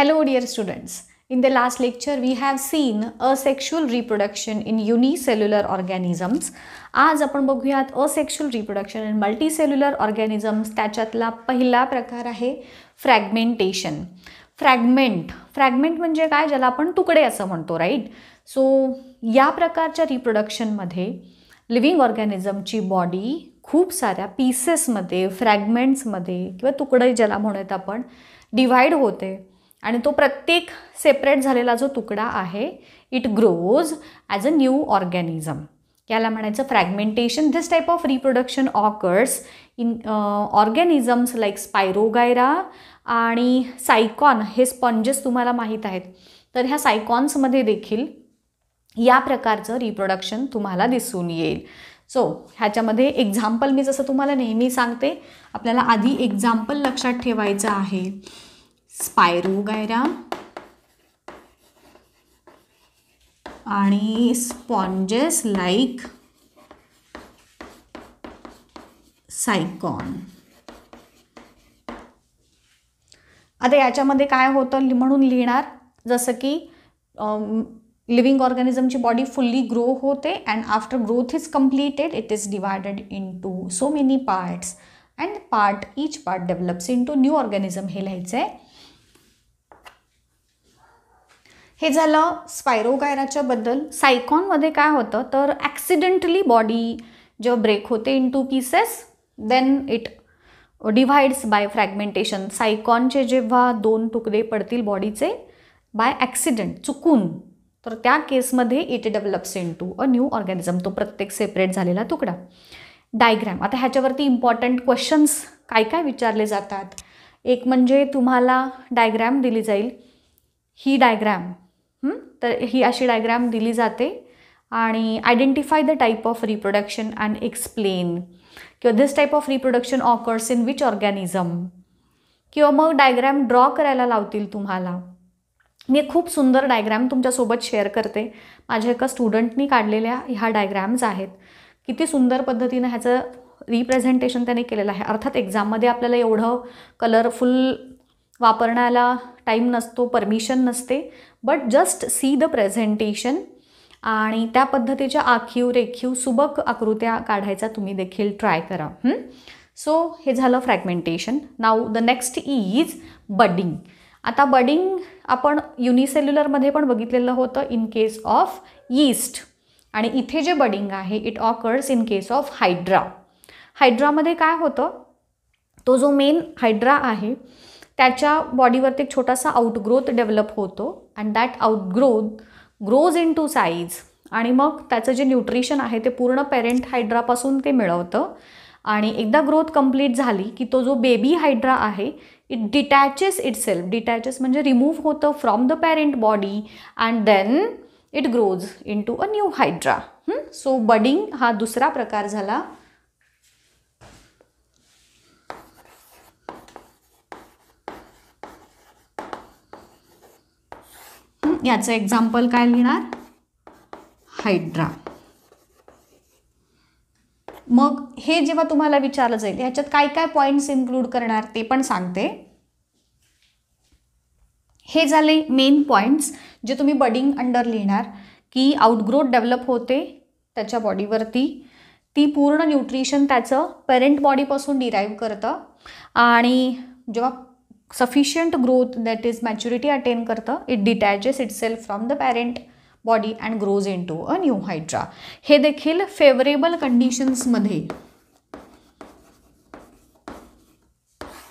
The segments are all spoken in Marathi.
Hello dear students. In the last lecture we have seen asexual reproduction in unicellular organisms. आज आपण बघूयात asexual reproduction in multicellular organisms. त्याच्यातला पहिला प्रकार आहे फ्रॅगमेंटेशन. फ्रॅगमेंट म्हणजे काय, ज्याला आपण तुकडे असं म्हणतो, राईट. सो या प्रकारच्या रिप्रोडक्शनमध्ये लिव्हिंग ऑर्गॅनिझमची बॉडी खूप साऱ्या पीसेसमध्ये, फ्रॅगमेंट्समध्ये किंवा तुकडे ज्याला म्हणत आपण, डिव्हाइड होते आणि तो प्रत्येक सेपरेट झालेला जो तुकडा आहे it grows as a new organism. याला म्हणायचं fragmentation. This type of reproduction occurs in organisms like spirogyra आणि सायकॉन. हे स्पॉन्जेस तुम्हाला माहीत आहेत, तर ह्या सायकॉन्समध्ये देखील या प्रकारचं रिप्रोडक्शन तुम्हाला दिसून येईल. सो ह्याच्यामध्ये एक्झाम्पल मी जसं तुम्हाला नेहमी सांगते, आपल्याला आधी एक्झाम्पल लक्षात ठेवायचं आहे. स्पायरोगायरा आणि स्पॉन्जेस लाईक सायकॉन. आता याच्यामध्ये काय होतं म्हणून लिहिणार, जसं की लिव्हिंग ऑर्गॅनिझमची बॉडी फुल्ली ग्रो होते and after growth is completed it is divided into so many parts and each part develops into new organism. हे लिहायचं आहे. हे झालं स्पायरोगायराच्या बद्दल. सायकॉनमध्ये काय होतं तर ॲक्सिडेंटली बॉडी जेव्हा ब्रेक होते into pieces then it divides by fragmentation. सायकॉनचे जेव्हा दोन तुकडे पडतील बॉडीचे बाय ॲक्सिडेंट, चुकून, तर त्या केसमध्ये it develops into a new organism. तो प्रत्येक सेपरेट झालेला तुकडा. डायग्रॅम. आता ह्याच्यावरती इम्पॉर्टंट क्वेश्चन्स काय काय विचारले जातात. एक म्हणजे तुम्हाला डायग्रॅम दिली जाईल. ही डायग्रॅम, तर ही अशी डायग्रॅम दिली जाते आणि identify the type of reproduction and explain, किंवा this type of reproduction occurs in which organism, किंवा मग डायग्रॅम ड्रॉ करायला लावतील तुम्हाला. मी खूप सुंदर डायग्रॅम तुमच्यासोबत शेअर करते. माझ्या एका स्टुडंटनी काढलेल्या ह्या डायग्रॅम्स आहेत. किती सुंदर पद्धतीनं ह्याचं रिप्रेझेंटेशन त्याने केलेलं आहे. अर्थात एक्झाममध्ये आपल्याला एवढं कलरफुल वापरण्याला टाईम नसतो, परमिशन नसते, but just see the presentation आणि त्या पद्धतीच्या आखीव रेखीव सुबक आकृत्या काढायचा तुम्ही देखील ट्राय करा. सो हे झालं fragmentation. Now the next is budding. आता बडिंग आपण युनिसेल्युलरमध्ये पण बघितलेलं होतं इन केस ऑफ यीस्ट, आणि इथे जे बडिंग आहे it occurs in case of hydra. हायड्रामध्ये काय होतं, तो जो मेन हायड्रा आहे त्याच्या बॉडीवरती एक छोटासा आउटग्रोथ डेव्हलप होतो and that outgrowth grows into size, आणि मग त्याचं जे न्यूट्रिशन आहे ते पूर्ण पेरेंट हायड्रापासून ते मिळवतं. आणि एकदा ग्रोथ कंप्लीट झाली की तो जो बेबी हायड्रा आहे इट डिटॅचेस इटसेल्फ. डिटॅचेस म्हणजे रिमूव्ह होतं from the parent body and then it grows into a new hydra. So budding हा दुसरा प्रकार झाला. याचं एक्झाम्पल काय लिहिणार, हायड्रा. मग हे जेव्हा तुम्हाला विचारलं जाईल ह्याच्यात काय काय पॉईंट्स इन्क्लूड करणार ते पण सांगते. हे झाले मेन पॉईंट्स जे तुम्ही बडिंग अंडर लिहिणार, की आउटग्रोथ डेव्हलप होते त्याच्या बॉडीवरती, ती पूर्ण न्यूट्रिशन त्याचं पेरेंट बॉडीपासून डिराईव्ह करतं, आणि जेव्हा sufficient growth that is maturity attain करतं it detaches itself from the parent body and grows into a new hydra. हे देखील फेवरेबल कंडिशन्समध्ये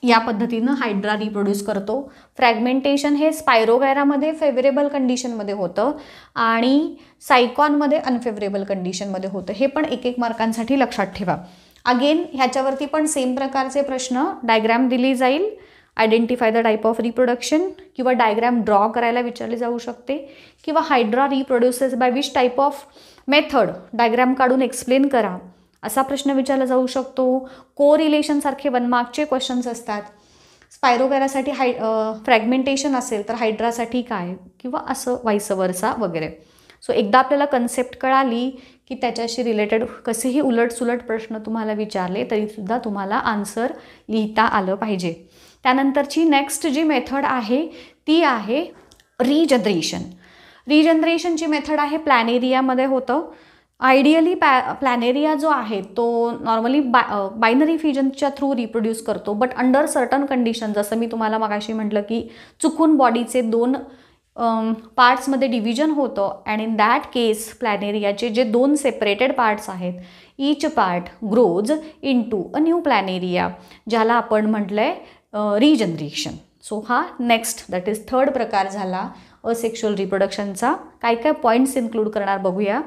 या पद्धतीनं हायड्रा रिप्रोड्यूस करतो. फ्रॅगमेंटेशन हे स्पायरोगायरामध्ये फेवरेबल कंडिशनमध्ये होतं आणि सायकॉनमध्ये अनफेवरेबल कंडिशनमध्ये होतं. हे पण एक एक मार्कांसाठी लक्षात ठेवा. अगेन ह्याच्यावरती पण सेम प्रकारचे प्रश्न, डायग्रॅम दिली जाईल, identify the type of reproduction, किंवा डायग्रॅम ड्रॉ करायला विचारली जाऊ शकते, किंवा hydra reproduces by which type of method, diagram काढून एक्सप्लेन करा असा प्रश्न विचारला जाऊ शकतो. को रिलेशनसारखे 1 मार्कचे क्वेश्चन्स असतात. स्पायरोगायरासाठी फ्रॅगमेंटेशन असेल तर हायड्रासाठी काय, किंवा असं वाईस वर्सा वगैरे. सो एकदा आपल्याला कन्सेप्ट कळाली की त्याच्याशी रिलेटेड कसेही उलटसुलट प्रश्न तुम्हाला विचारले तरीसुद्धा तुम्हाला आन्सर लिहिता आलं पाहिजे. त्यानंतरची नेक्स्ट जी मेथड आहे ती आहे रिजनरेशन. रिजनरेशनची मेथड आहे प्लॅनेरियामध्ये होतं. आयडियली प्लॅनेरिया जो आहे तो नॉर्मली बायनरी फिजनच्या थ्रू रिप्रोड्यूस करतो, बट अंडर सर्टन कंडिशन, जसं मी तुम्हाला मगाशी म्हटलं की चुकून बॉडीचे 2 पार्ट्समध्ये डिव्हिजन होतं, अँड इन दॅट केस प्लॅनेरियाचे जे 2 सेपरेटेड पार्ट्स आहेत, each part grows into a new planaria, ज्याला आपण म्हटलं आहे रिजनरेशन. सो हा नेक्स्ट दॅट इज थर्ड प्रकार झाला असेक्शुअल रिप्रोडक्शनचा. काय काय पॉईंट्स इन्क्लूड करणार बघूया.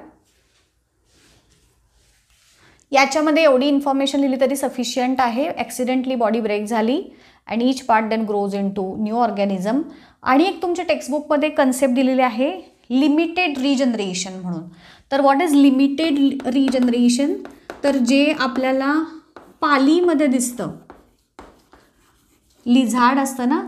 याच्यामध्ये एवढी इन्फॉर्मेशन लिहिली तरी सफिशियंट आहे. ॲक्सिडेंटली बॉडी ब्रेक झाली and each part then grows into new organism. आणि एक तुमच्या टेक्स्टबुकमध्ये कन्सेप्ट दिलेली आहे लिमिटेड रिजनरेशन म्हणून. तर व्हॉट इज लिमिटेड रिजनरेशन? तर जे आपल्याला पालीमध्ये दिसतं, लिझार्ड असतं ना,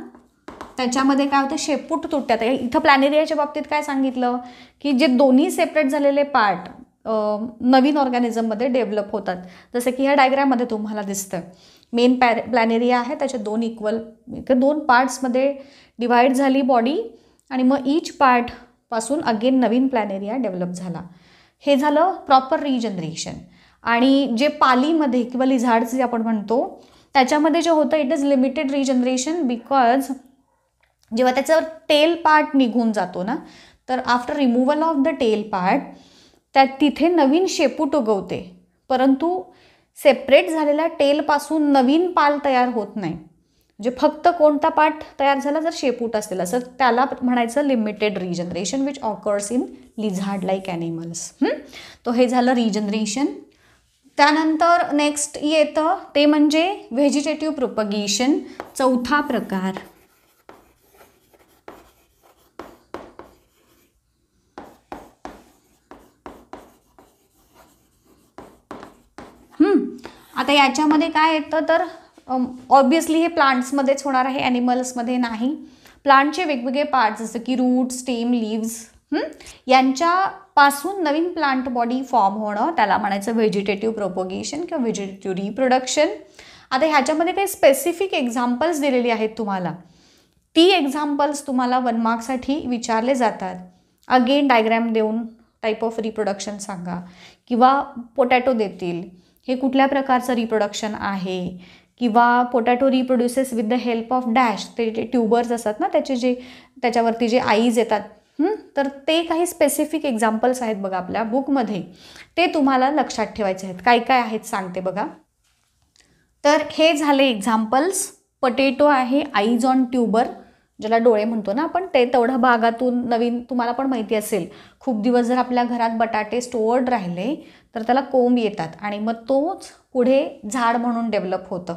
त्याच्यामध्ये काय होतं, शेपूट तुटतात. इथं प्लॅनेरियाच्या बाबतीत काय सांगितलं की जे दोन्ही सेपरेट झालेले पार्ट नवीन ऑर्गॅनिझममध्ये डेव्हलप होतात. जसं की ह्या डायग्राममध्ये तुम्हाला दिसतं मेन प्लॅनेरिया आहे, त्याच्या 2 पार्ट्समध्ये डिवाईड झाली बॉडी आणि मग ईच पार्टपासून अगेन नवीन प्लॅनेरिया डेव्हलप झाला. हे झालं प्रॉपर रिजनरेशन. आणि जे पालीमध्ये किंवा लिझार्ड्स जे आपण म्हणतो त्याच्यामध्ये जे होतं it is limited regeneration, because जेव्हा त्याचा टेल पार्ट निघून जातो ना, तर after removal of the tail part त्यात तिथे नवीन शेपूट उगवते, परंतु सेपरेट झालेल्या टेलपासून नवीन पाल तयार होत नाही. म्हणजे फक्त कोणता पार्ट तयार झाला जर शेपूट असेल असं, त्याला म्हणायचं limited regeneration which occurs in lizard like animals. तो हे झालं रिजनरेशन. त्यानंतर नेक्स्ट येतं ते म्हणजे व्हेजिटेटिव्ह प्रोपगेशन, चौथा प्रकार. आता याच्यामध्ये काय येतं तर ऑब्वियसली हे प्लांट्समध्येच होणार आहे, ॲनिमल्समध्ये नाही. प्लांटचे वेगवेगळे पार्ट्स जसं की रूट, स्टेम, लिव्ज यांच्यापासून नवीन प्लांट बॉडी फॉर्म होणं, त्याला म्हणायचं व्हेजिटेटिव्ह प्रोपगेशन किंवा व्हेजिटेटिव्ह रिप्रोडक्शन. आता ह्याच्यामध्ये काही स्पेसिफिक एक्झाम्पल्स दिलेली आहेत तुम्हाला. ती एक्झाम्पल्स तुम्हाला 1 मार्कसाठी विचारले जातात. अगेन डायग्रॅम देऊन टाईप ऑफ रिप्रोडक्शन सांगा, किंवा पोटॅटो देतील, हे कुठल्या प्रकारचं रिप्रोडक्शन आहे, किंवा potato reproduces with the help of dash, ते ट्यूबर्स असतात ना त्याच्यावरती जे आईज येतात, तर ते काही स्पेसिफिक एक्झाम्पल्स आहेत बघा आपल्या बुकमध्ये, ते तुम्हाला लक्षात ठेवायचे आहेत. काय काय आहेत सांगते बघा. तर हे झाले एक्झाम्पल्स. पोटॅटो आहे आईज ऑन ट्यूबर, ज्याला डोळे म्हणतो ना आपण, ते तेवढ्या भागातून नवीन, तुम्हाला पण माहिती असेल खूप दिवस जर आपल्या घरात बटाटे स्टोअर्ड राहिले तर त्याला कोंब येतात आणि मग तोच पुढे झाड म्हणून डेव्हलप होतं.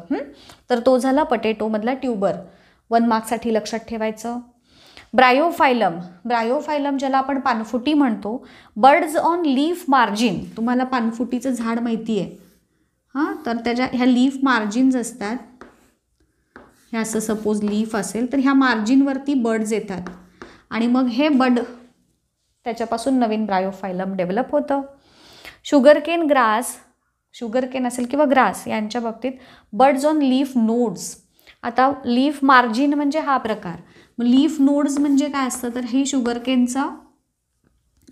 तर तो झाला पोटॅटोमधला ट्यूबर. 1 मार्कसाठी लक्षात ठेवायचं. ब्रायोफायलम, ब्रायोफायलम ज्याला आपण पानफुटी म्हणतो, बर्ड्स ऑन लीफ मार्जिन. तुम्हाला पानफुटीचं झाड माहिती आहे तर त्याच्या ह्या लीफ मार्जिन्स असतात. हे असं सपोज लीफ असेल तर ह्या मार्जिनवरती बर्ड्स येतात आणि मग हे बर्ड त्याच्यापासून नवीन ब्रायोफायलम डेव्हलप होतं. शुगरकेन ग्रास, शुगरकेन असेल किंवा ग्रास यांच्या बाबतीत बर्ड्स ऑन लीफ नोड्स. आता लीफ मार्जिन म्हणजे हा प्रकार. मग लीफ नोड्स म्हणजे काय असतं तर ही शुगरकेनचा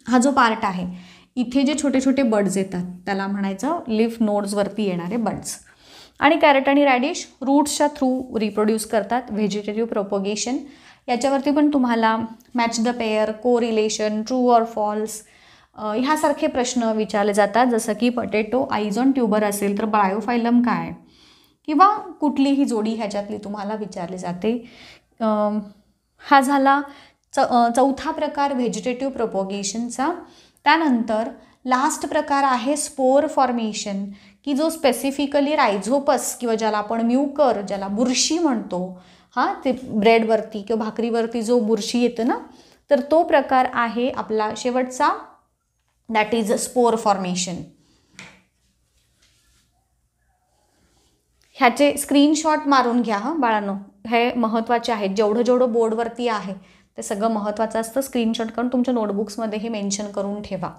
हा जो पार्ट आहे, इथे जे छोटे छोटे बर्ड्स येतात त्याला म्हणायचं लीफ नोड्सवरती येणारे बर्ड्स. आणि कॅरेट आणि रॅडिश रूट्सच्या थ्रू रिप्रोड्यूस करतात, व्हेजिटेटिव्ह प्रोपगेशन. याच्यावरती पण तुम्हाला मॅच द पेअर, को रिलेशन, ट्रू ऑर फॉल्स ह्यासारखे प्रश्न विचारले जातात. जसं की पोटॅटो आईज ऑन ट्यूबर असेल तर ब्रायोफायलम काय, किंवा कुठलीही जोडी ह्याच्यातली तुम्हाला विचारली जाते. हा झाला चौथा प्रकार व्हेजिटेटिव्ह प्रोपगेशनचा. त्यानंतर लास्ट प्रकार आहे स्पोर फॉर्मेशन, की जो स्पेसिफिकली रायझोपस किंवा ज्याला आपण म्युकर, ज्याला बुरशी म्हणतो, ते ब्रेडवरती किंवा भाकरीवरती जो बुरशी येतं ना, तर तो प्रकार आहे आपला शेवटचा, दॅट इज स्पोर फॉर्मेशन. ह्याचे स्क्रीनशॉट मारून घ्या बाळांनो, हे महत्त्वाचे आहेत. जेवढं जेवढं बोर्डवरती आहे ते सगळं महत्त्वाचं असतं. स्क्रीनशॉट करून तुमच्या नोटबुक्समध्ये हे मेन्शन करून ठेवा.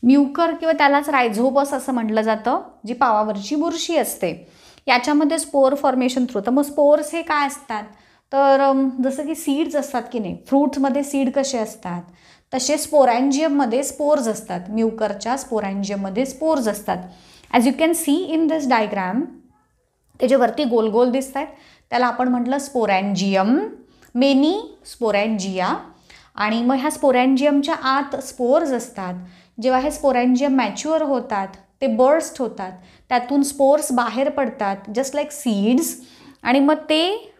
म्युकर किंवा त्यालाच रायझोपस असं म्हटलं जातं, जी पावावरची बुरशी असते. याच्यामध्ये स्पोर फॉर्मेशन थ्रू. तर मग स्पोर्स हे काय असतात, तर जसं की सीड्स असतात की नाही, फ्रूट्समध्ये सीड कसे असतात तसे स्पोरॅन्जियममध्ये स्पोर्स असतात. म्युकरच्या स्पोरॅन्जियममध्ये स्पोर्स असतात. As you can see in this diagram, ते जे वरती गोल गोल दिसत आहेत त्याला आपण म्हटलं स्पोरॅन्जियम, मेनी स्पोरॅन्जिया. आणि मग ह्या स्पोरॅन्जियमच्या आत स्पोर्स असतात. जेव्हा हे स्पोरॅन्जियम मॅच्युअर होतात, ते बर्स्ट होतात, त्यातून स्पोर्स बाहेर पडतात जस्ट लाईक सीड्स, आणि मग ते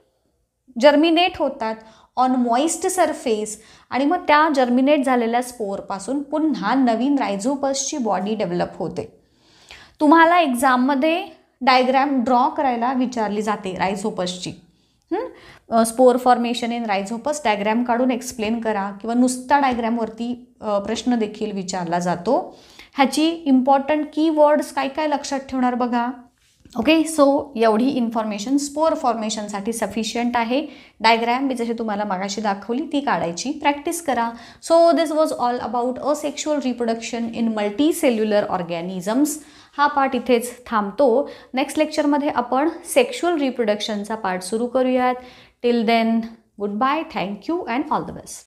जर्मिनेट होतात ऑन मॉइस्ट सरफेस. आणि मग त्या जर्मिनेट झालेल्या स्पोरपासून पुन्हा नवीन रायझोपसची बॉडी डेव्हलप होते. तुम्हाला एक्झाममध्ये डायग्रॅम ड्रॉ करायला विचारली जाते रायझोपसची. स्पोर फॉर्मेशन इन रायझोपस डायग्रॅम काढून एक्सप्लेन करा, किंवा नुसता डायग्रॅमवरती प्रश्न देखील विचारला जातो. ह्याची इम्पॉर्टंट कीवर्ड्स काय काय लक्षात ठेवणार बघा. ओके, सो एवढी इन्फॉर्मेशन स्पोर फॉर्मेशनसाठी सफिशियंट आहे. डायग्रॅम मी जशी तुम्हाला मागाशी दाखवली ती काढायची प्रॅक्टिस करा. So this was all about asexual reproduction in multicellular organisms. हा पार्ट इथेच थांबतो. नेक्स्ट लेक्चरमध्ये आपण सेक्शुअल रिप्रोडक्शनचा पार्ट सुरू करूयात. Till then, good bye, thank you and all the best.